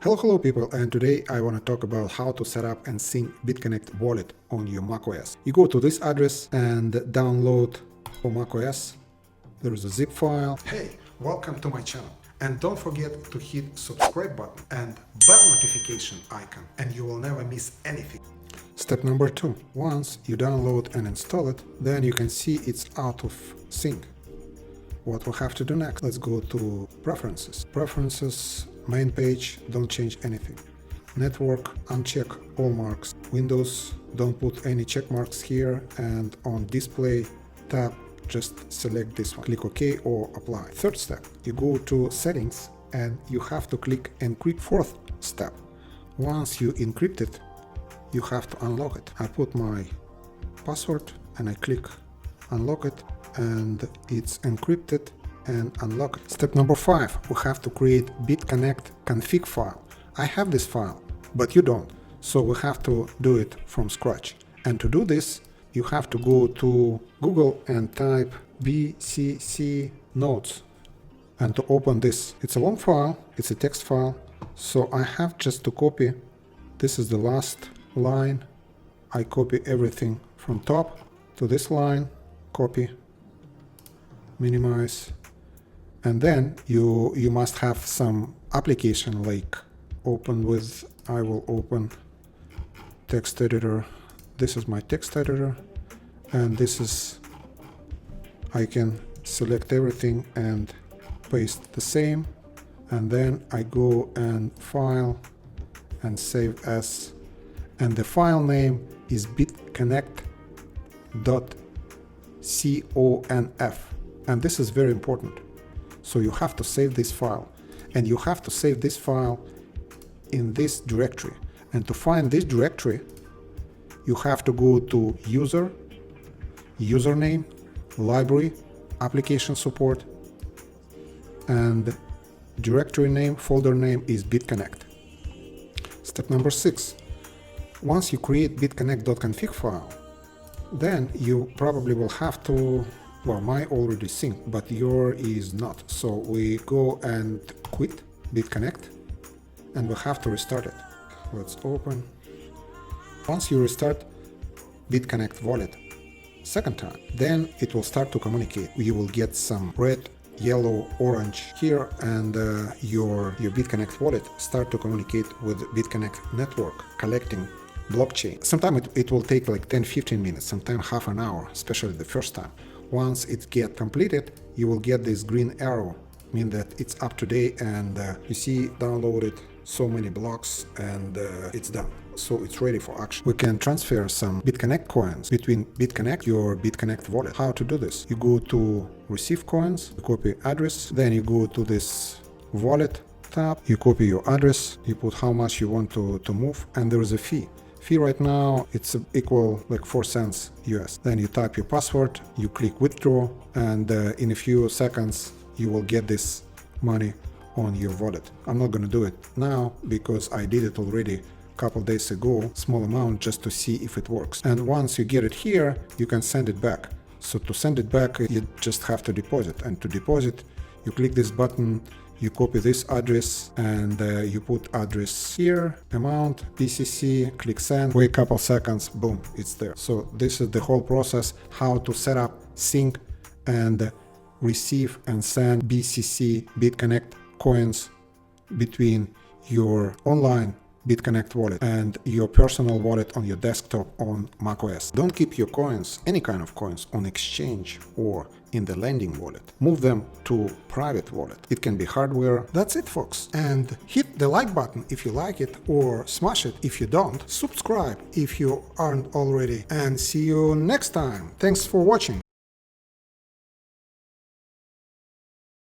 Hello people, and today I want to talk about how to set up and sync Bitconnect wallet on your macOS. You go to this address and download for macOS. There is a zip file. Hey, welcome to my channel. And don't forget to hit subscribe button and bell notification icon, and you will never miss anything. Step number 2. Once you download and install it, then you can see it's out of sync. What we'll have to do next? Let's go to Preferences. Preferences, main page, don't change anything. Network, uncheck all marks. Windows, don't put any check marks here. And on Display tab, just select this one. Click OK or Apply. Third step, you go to Settings and you have to click Encrypt. Fourth step, once you encrypt it, you have to unlock it. I put my password and I click Unlock it, and it's encrypted and unlocked. Step number 5, we have to create Bitconnect config file. I have this file, but you don't, so we have to do it from scratch. And to do this, you have to go to Google and type BCC notes. And to open this, it's a long file, it's a text file, so I have just to copy. This is the last line. I copy everything from top to this line, copy, minimize, and then you must have some application like open with. I will open text editor. This is my text editor, and this is, I can select everything and paste the same, and then I go and file and save as, and the file name is Bitconnect-Qt, and this is very important. So you have to save this file, and you have to save this file in this directory. And to find this directory, you have to go to User, Username, Library, Application Support, and directory name, folder name is Bitconnect. Step number 6. Once you create bitconnect.config file, then you probably will have to, well, mine already synced, but your is not. So we go and quit Bitconnect, and we have to restart it. Let's open. Once you restart Bitconnect wallet second time, then it will start to communicate. You will get some red, yellow, orange here, and your Bitconnect wallet start to communicate with Bitconnect network, collecting blockchain. Sometimes it will take like 10-15 minutes, sometimes half an hour, especially the first time. Once it gets completed, you will get this green arrow, mean that it's up to date, and you see downloaded so many blocks, and it's done. So it's ready for action. We can transfer some Bitconnect coins between Bitconnect, your Bitconnect wallet. How to do this? You go to Receive Coins, you copy address, then you go to this Wallet tab, you copy your address, you put how much you want to move, and there is a fee. Fee right now, it's equal like 4 cents US. Then you type your password, you click withdraw, and in a few seconds you will get this money on your wallet. I'm not gonna do it now because I did it already a couple days ago, small amount, just to see if it works. And once you get it here, you can send it back. So to send it back, you just have to deposit. And to deposit, you click this button, you copy this address, and you put address here, amount, BCC, click send, wait a couple seconds, boom, it's there. So this is the whole process, how to set up, sync, and receive and send BCC, Bitconnect coins between your online Bitconnect wallet and your personal wallet on your desktop on macOS. Don't keep your coins, any kind of coins, on exchange or in the lending wallet. Move them to private wallet. It can be hardware. That's it, folks. And hit the like button if you like it, or smash it if you don't. Subscribe if you aren't already, and see you next time. Thanks for watching.